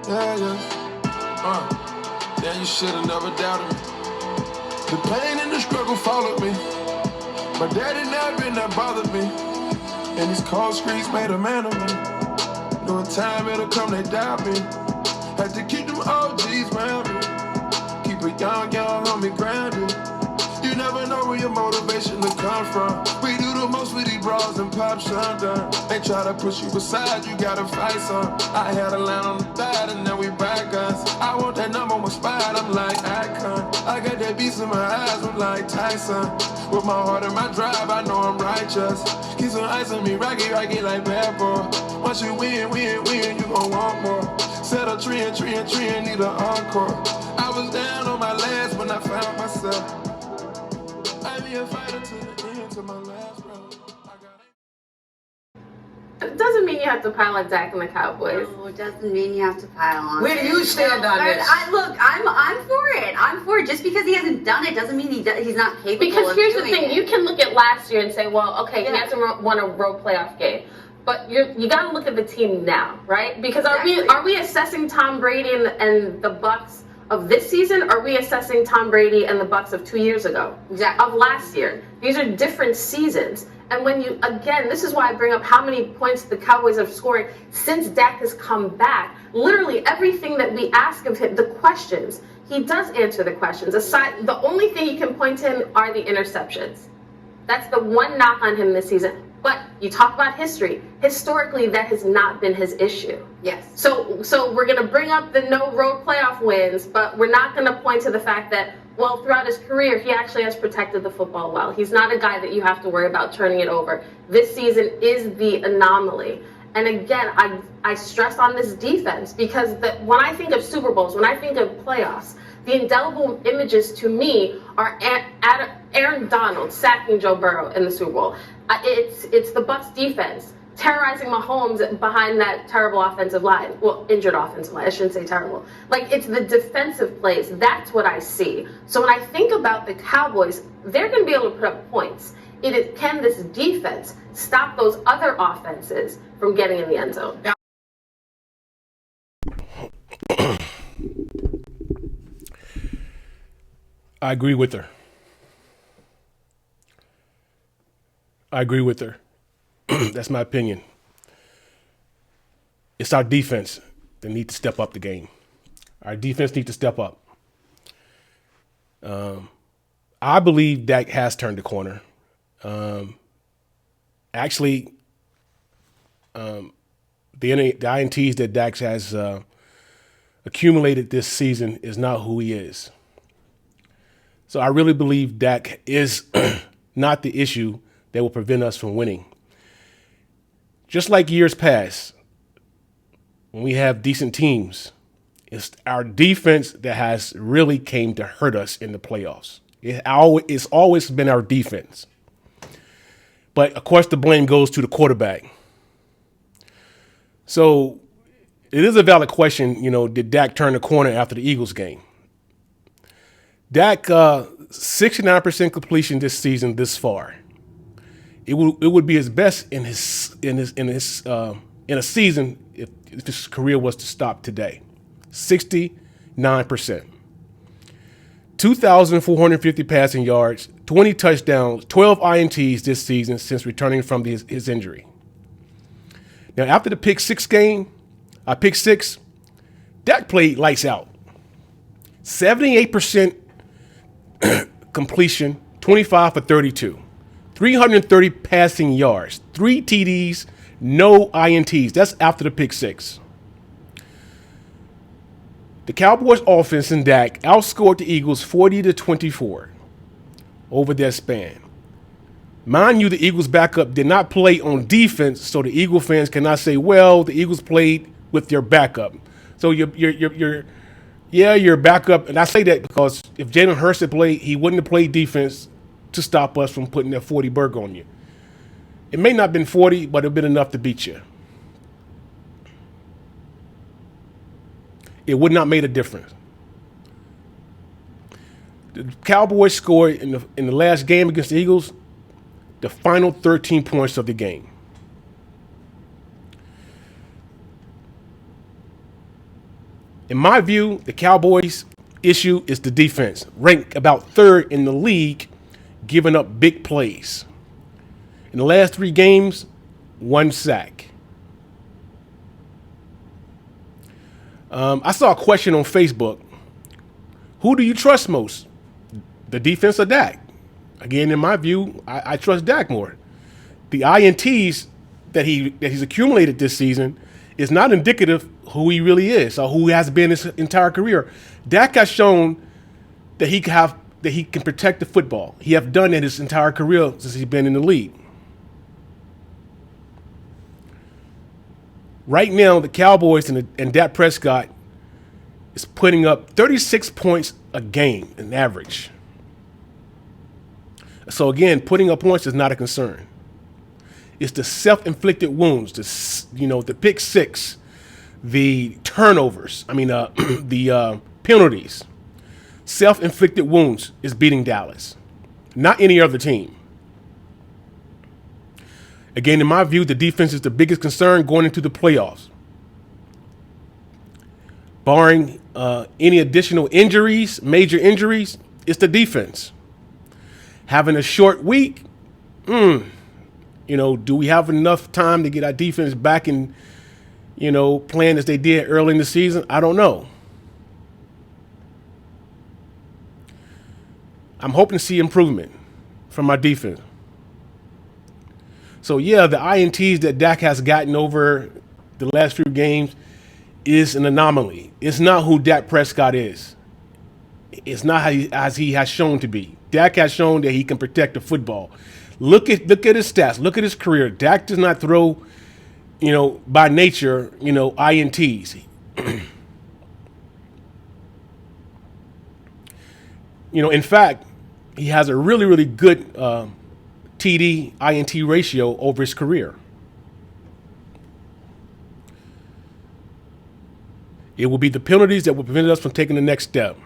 Yeah, yeah. Yeah, you should've never doubted me. The pain and the struggle followed me. My daddy never been that bothered me. And these cold streets made a man of me. Knew a time it'll come, they doubt me. Had to keep them OGs around me. Keep a young homie grounded. You never know where your motivation to come from. We do the most with these bras and pop shundun. They try to push you aside, you gotta fight some. I had a line on the thigh and now we back guns. I want that number one spot, I'm like icon. I got that beast in my eyes, I'm like Tyson. With my heart and my drive, I know I'm righteous. Keep some ice on me, rocky like bad boy. Once you win, you gon' want more. Set a trend, need an encore. I was down on my last when I found myself. I be a fighter to the end, to my last breath. It doesn't mean you have to pile on Dak and the Cowboys. No, it doesn't mean you have to pile on. Where do you stand on this? I'm for it. I'm for it. Just because he hasn't done it doesn't mean he's not capable Because of here's the doing thing, it. you can look at last year and say, well, okay, he hasn't won a road playoff game. But you got to look at the team now, right? Because are we assessing Tom Brady and the Bucs of this season, or are we assessing Tom Brady and the Bucs of 2 years ago? Exactly. Of last year. These are different seasons. And when you, again, this is why I bring up how many points the Cowboys have scored since Dak has come back. Literally everything that we ask of him, the questions, he does answer the questions. Aside, the only thing you can point to him are the interceptions. That's the one knock on him this season. But you talk about history. Historically, that has not been his issue. Yes. So we're going to bring up the no road playoff wins, but we're not going to point to the fact that, well, throughout his career, he actually has protected the football well. He's not a guy that you have to worry about turning it over. This season is the anomaly. And again, I stress on this defense because when I think of Super Bowls, when I think of playoffs, the indelible images to me are Aaron Donald sacking Joe Burrow in the Super Bowl. It's the Bucs defense terrorizing Mahomes behind that terrible offensive line. Well, injured offensive line. I shouldn't say terrible. Like, it's the defensive plays. That's what I see. So when I think about the Cowboys, they're going to be able to put up points. Can this defense stop those other offenses from getting in the end zone? I agree with her. That's my opinion. It's our defense that need to step up the game. Our defense needs to step up. I believe Dak has turned the corner. Actually, the INTs that Dak has accumulated this season is not who he is. So I really believe Dak is not the issue that will prevent us from winning. Just like years past, when we have decent teams, it's our defense that has really came to hurt us in the playoffs. It's always been our defense. But, of course, the blame goes to the quarterback. So it is a valid question, did Dak turn the corner after the Eagles game? Dak, 69% completion this season this far. It would be his best in a season if his career was to stop today. 69%. 2,450 passing yards, 20 touchdowns, 12 INTs this season since returning from his injury. Now, after the pick six, Dak played lights out. 78% completion, 25 for 32. 330 passing yards, 3 TDs, no INTs. That's after the pick six. The Cowboys offense and Dak outscored the Eagles 40-24 over their span. Mind you, the Eagles backup did not play on defense, so the Eagle fans cannot say, well, the Eagles played with their backup. So your backup, and I say that because if Jalen Hurts had played, he wouldn't have played defense to stop us from putting that 40 burger on you. It may not have been 40, but it would have been enough to beat you. It would not have made a difference. The Cowboys scored in the last game against the Eagles the final 13 points of the game. In my view, the Cowboys' issue is the defense, ranked about third in the league, giving up big plays. In the last 3 games, 1 sack. I saw a question on Facebook. Who do you trust most, the defense or Dak? Again, in my view, I trust Dak more. The INTs that he's accumulated this season is not indicative of who he really is or who he has been his entire career. Dak has shown that he can protect the football. He have done it his entire career since he's been in the league. Right now, the Cowboys and Dak Prescott is putting up 36 points a game in average. So again, putting up points is not a concern. It's the self-inflicted wounds, the pick six, the turnovers. The penalties. Self-inflicted wounds is beating Dallas, not any other team. Again, in my view, the defense is the biggest concern going into the playoffs. Barring any additional injuries, major injuries, it's the defense. Having a short week, do we have enough time to get our defense back and, playing as they did early in the season? I don't know. I'm hoping to see improvement from our defense. So, yeah, the INTs that Dak has gotten over the last few games is an anomaly. It's not who Dak Prescott is. It's not as he has shown to be. Dak has shown that he can protect the football. Look at his stats. Look at his career. Dak does not throw, by nature, INTs. In fact, he has a really, really good TD INT ratio over his career. It will be the penalties that will prevent us from taking the next step.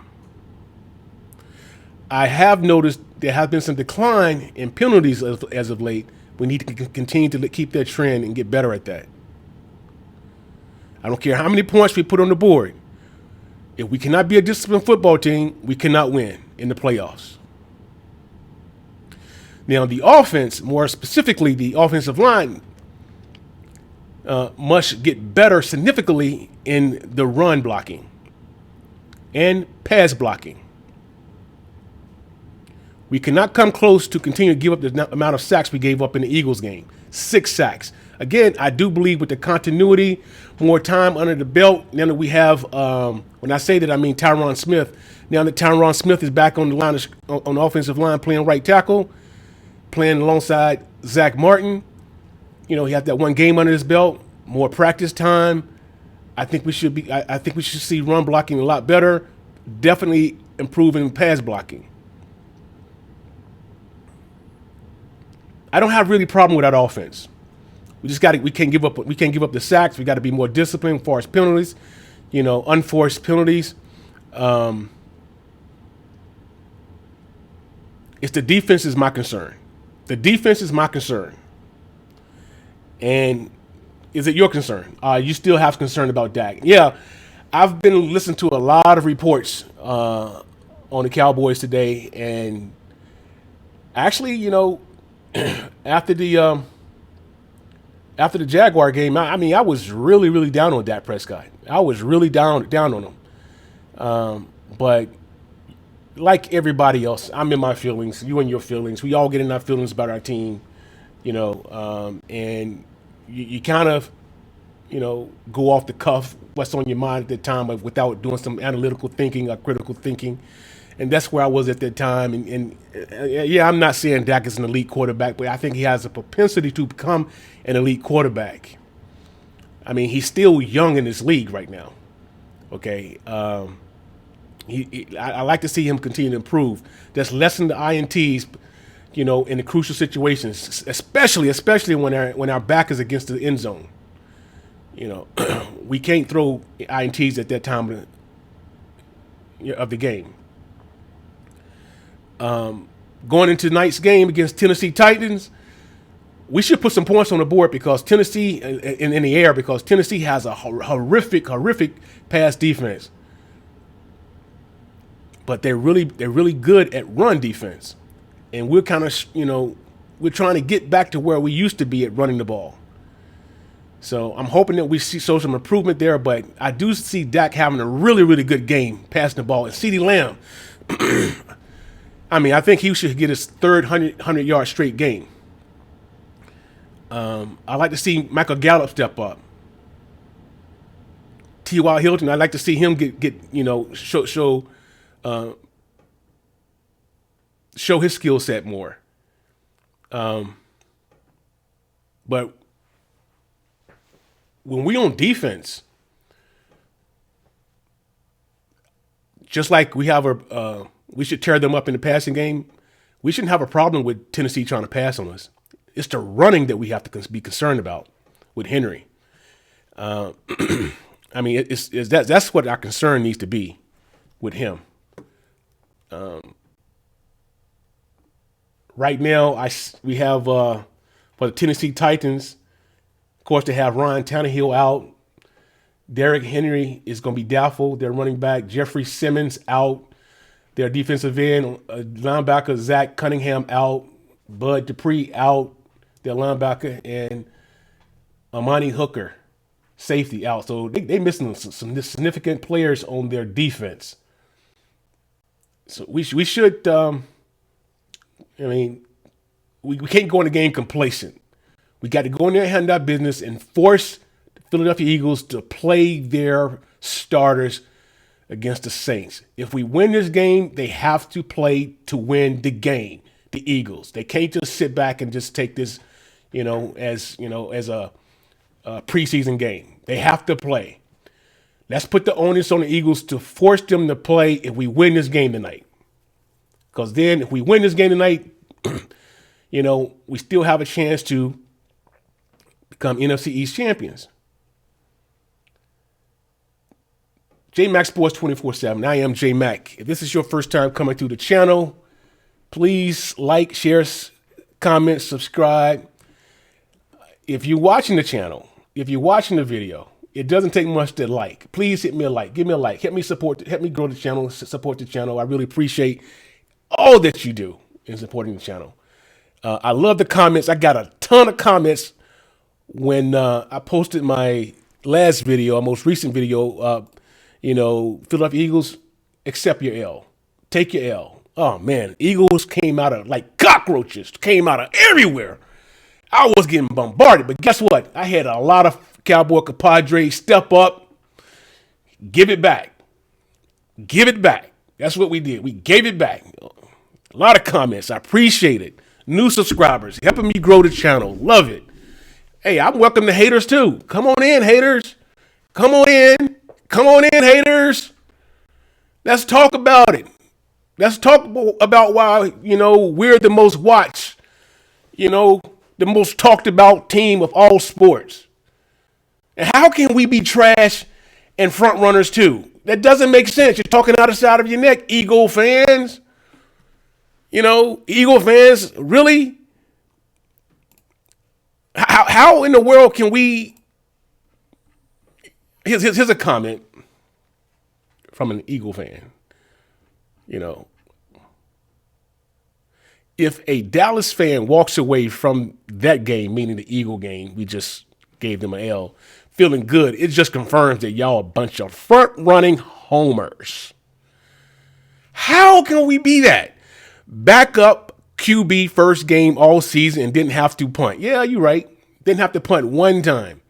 I have noticed there has been some decline in penalties as of late. We need to continue to keep that trend and get better at that. I don't care how many points we put on the board. If we cannot be a disciplined football team, we cannot win in the playoffs. Now, the offense, more specifically the offensive line, must get better significantly in the run blocking and pass blocking. We cannot come close to continue to give up the amount of sacks we gave up in the Eagles game. 6 sacks. Again, I do believe with the continuity, more time under the belt, now that we have, when I say that, I mean Tyron Smith. Now that Tyron Smith is back on the line, on the offensive line, playing right tackle, playing alongside Zach Martin. He has that 1 game under his belt, more practice time. I think we should see run blocking a lot better. Definitely improving pass blocking. I don't have really problem with that offense. We can't give up the sacks. We got to be more disciplined as far as penalties, unforced penalties. It's the defense is my concern. The defense is my concern. And is it your concern? You still have concern about Dak? Yeah, I've been listening to a lot of reports on the Cowboys today, and actually, after the Jaguar game, I was really, really down on Dak Prescott. I was really down on him. But like everybody else, I'm in my feelings. You in your feelings. We all get in our feelings about our team, and you kind of, go off the cuff, what's on your mind at the time, but without doing some analytical thinking or critical thinking. And that's where I was at that time. And yeah, I'm not saying Dak is an elite quarterback, but I think he has a propensity to become an elite quarterback. He's still young in this league right now. Okay. I like to see him continue to improve. Just lessen the INTs, in the crucial situations, especially when our back is against the end zone. We can't throw INTs at that time of the game. Going into tonight's game against Tennessee Titans, we should put some points on the board because Tennessee in the air because Tennessee has a horrific pass defense, but they're really good at run defense, and we're kind of we're trying to get back to where we used to be at running the ball. So I'm hoping that we show some improvement there, but I do see Dak having a really good game passing the ball, and CeeDee Lamb. I mean, I think he should get his third 100-yard straight game. I'd like to see Michael Gallup step up. T.Y. Hilton, I'd like to see him get show his skill set more. But when we on defense, just like we have we should tear them up in the passing game. We shouldn't have a problem with Tennessee trying to pass on us. It's the running that we have to be concerned about with Henry. I mean, that's what our concern needs to be with him. Right now, we have for the Tennessee Titans, of course, they have Ryan Tannehill out. Derrick Henry is going to be doubtful. Their running back, Jeffrey Simmons, out. Their defensive end, linebacker, Zach Cunningham, out. Bud Dupree, out. Their linebacker, and Amani Hooker, safety, out. So they missing some significant players on their defense. So we should, I mean, we can't go in the game complacent. We got to go in there and handle our business and force the Philadelphia Eagles to play their starters against the Saints. If we win this game, they have to play to win the game. The Eagles. They can't just sit back and just take this, as a preseason game. They have to play. Let's put the onus on the Eagles to force them to play if we win this game tonight. Because then if we win this game tonight, we still have a chance to become NFC East champions. J-Mac Sports 24/7. I am J-Mac. If this is your first time coming through the channel, please like, share, comment, subscribe. If you're watching the channel, if you're watching the video, it doesn't take much to like. Please hit me a like. Give me a like. Help me grow the channel, support the channel. I really appreciate all that you do in supporting the channel. I love the comments. I got a ton of comments when I posted my last video, our most recent video, Philadelphia Eagles, accept your L. Take your L. Oh, man, Eagles came out of like cockroaches, came out of everywhere. I was getting bombarded, but guess what? I had a lot of Cowboy compadres step up, give it back. Give it back. That's what we did. We gave it back. A lot of comments. I appreciate it. New subscribers, helping me grow the channel. Love it. Hey, I'm welcome to haters too. Come on in, haters. Come on in. Come on in, haters. Let's talk about it. Let's talk about why, we're the most watched, the most talked about team of all sports. And how can we be trash and front runners too? That doesn't make sense. You're talking out the side of your neck, Eagle fans. Eagle fans, really? How in the world can we? Here's a comment from an Eagle fan. If a Dallas fan walks away from that game, meaning the Eagle game, we just gave them an L, feeling good, it just confirms that y'all a bunch of front-running homers. How can we be that? Backup QB first game all season and didn't have to punt. Yeah, you're right. Didn't have to punt one time.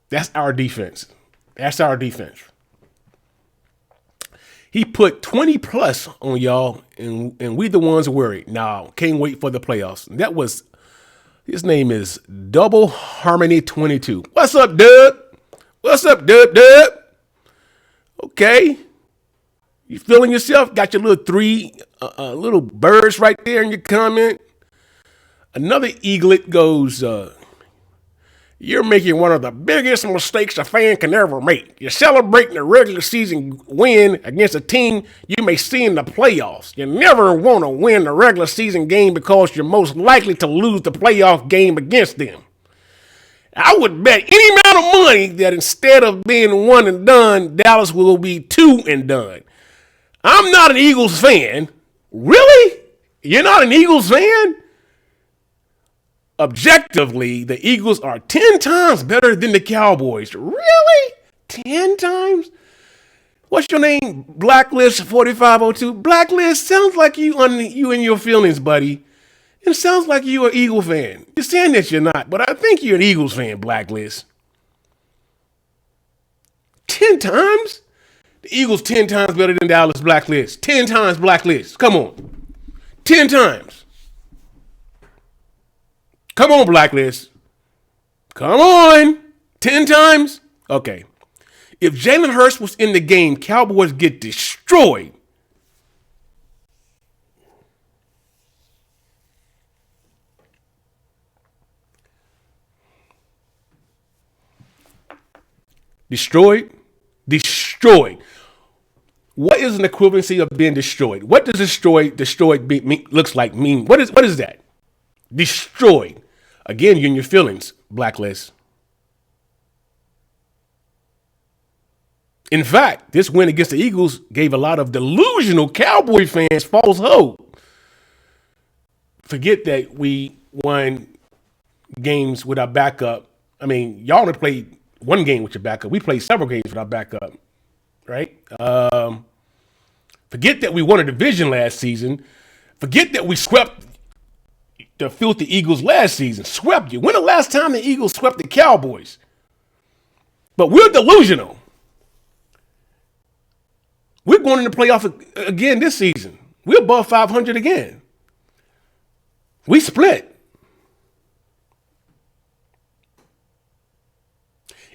That's our defense. That's our defense. He put 20 plus on y'all, and we the ones worried. Now, can't wait for the playoffs. And that was, his name is Double Harmony 22. What's up, Dub? What's up, Dub? Okay. You feeling yourself? Got your little three little birds right there in your comment. Another eaglet goes, you're making one of the biggest mistakes a fan can ever make. You're celebrating a regular season win against a team you may see in the playoffs. You never want to win a regular season game because you're most likely to lose the playoff game against them. I would bet any amount of money that instead of being one and done, Dallas will be two and done. I'm not an Eagles fan. Really? You're not an Eagles fan? Objectively, the Eagles are 10 times better than the Cowboys. Really? 10 times? What's your name? Blacklist 4502. Blacklist sounds like you in your feelings, buddy. It sounds like you're an Eagle fan. You're saying that you're not, but I think you're an Eagles fan, Blacklist. 10 times? The Eagles 10 times better than Dallas, Blacklist. 10 times, Blacklist. Come on. 10 times. Come on, Blacklist. Come on. 10 times? Okay. If Jalen Hurts was in the game, Cowboys get destroyed. Destroyed? Destroyed. What is an equivalency of being destroyed? What does destroyed looks like mean? What is that? Destroyed. Again, you're in your feelings, Blacklist. In fact, this win against the Eagles gave a lot of delusional Cowboy fans false hope. Forget that we won games with our backup. I mean, y'all only played one game with your backup. We played several games with our backup, right? Forget that we won a division last season. Forget that we swept the filthy Eagles last season. Swept you. When the last time the Eagles swept the Cowboys? But we're delusional. We're going into playoff again this season. We're above 500 again. We split.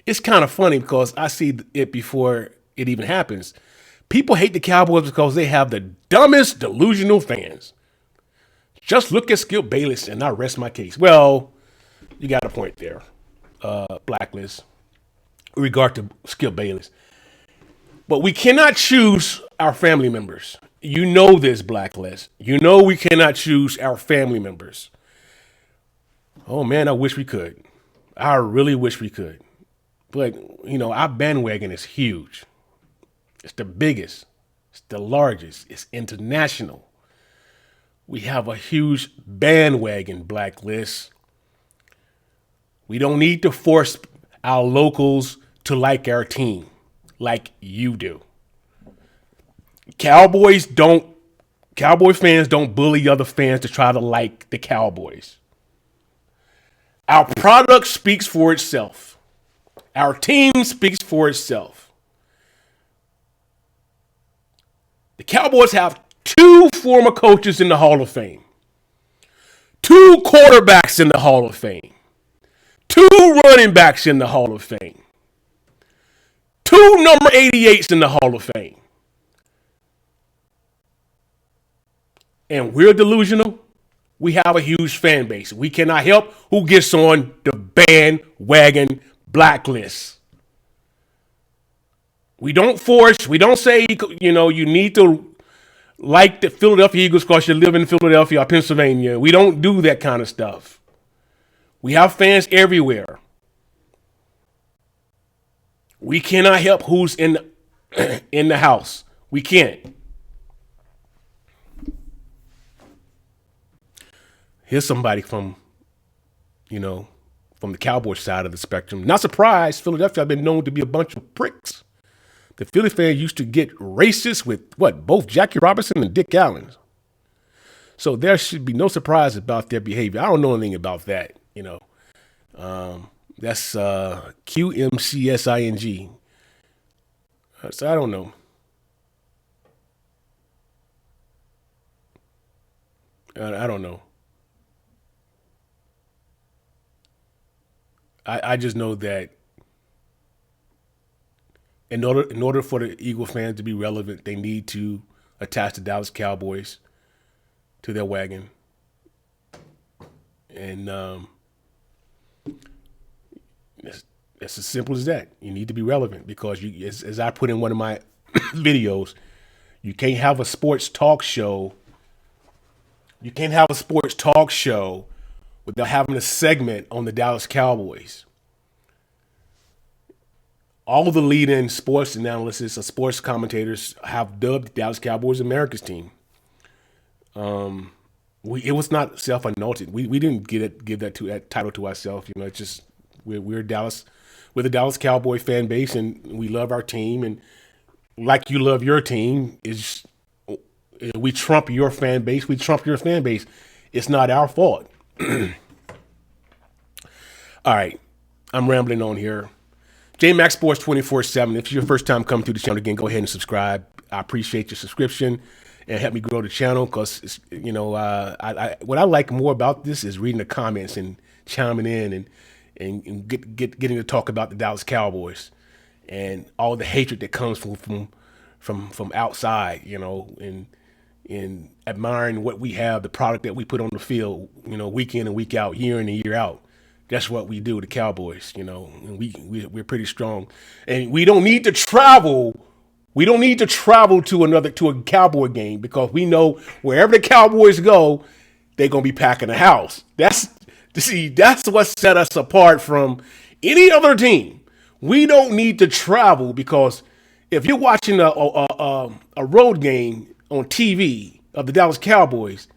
It's kind of funny because I see it before it even happens. People hate the Cowboys because they have the dumbest delusional fans. Just look at Skip Bayless and I rest my case. Well, you got a point there, Blacklist, in regard to Skip Bayless. But we cannot choose our family members. You know this, Blacklist. You know we cannot choose our family members. Oh, man, I wish we could. I really wish we could. But, you know, our bandwagon is huge. It's the biggest. It's the largest. It's international. We have a huge bandwagon, Blacklist. We don't need to force our locals to like our team like you do. Cowboy fans don't bully other fans to try to like the Cowboys. Our product speaks for itself. Our team speaks for itself. The Cowboys have 2 former coaches in the Hall of Fame, 2 quarterbacks in the Hall of Fame, 2 running backs in the Hall of Fame, 2 number 88s in the Hall of Fame. And we're delusional. We have a huge fan base. We cannot help who gets on the bandwagon Blacklist. We don't force. We don't say, you know, you need to like the Philadelphia Eagles because you live in Philadelphia or Pennsylvania. We don't do that kind of stuff. We have fans everywhere. We cannot help who's in the house. We can't. Here's somebody from the Cowboys side of the spectrum. Not surprised, Philadelphia have been known to be a bunch of pricks. The Philly fans used to get racist with both Jackie Robinson and Dick Allen. So there should be no surprise about their behavior. I don't know anything about that, you know. That's QMCSING. So I don't know. I don't know. I just know that in order for the Eagle fans to be relevant, they need to attach the Dallas Cowboys to their wagon. And It's as simple as that. You need to be relevant because as I put in one of my videos, you can't have a sports talk show. You can't have a sports talk show without having a segment on the Dallas Cowboys. All the lead-in sports analysts or sports commentators have dubbed the Dallas Cowboys America's team. It was not self-anointed. We didn't give that title to ourselves. You know, it's just we're Dallas. We're the Dallas Cowboy fan base, and we love our team. And like you love your team, we trump your fan base. We trump your fan base. It's not our fault. All right, I'm rambling on here. JMax Sports 24/7. If it's your first time coming through the channel again, go ahead and subscribe. I appreciate your subscription and help me grow the channel because what I like more about this is reading the comments and chiming in and getting to talk about the Dallas Cowboys and all the hatred that comes from outside, and admiring what we have, the product that we put on the field, week in and week out, year in and year out. That's what we do, the Cowboys, and we're pretty strong. And we don't need to travel. We don't need to travel to a Cowboy game because we know wherever the Cowboys go, they're going to be packing the house. That's what set us apart from any other team. We don't need to travel because if you're watching a road game on TV of the Dallas Cowboys,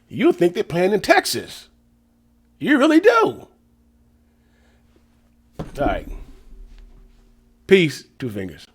you think they're playing in Texas. You really do. All right. Peace. 2 fingers.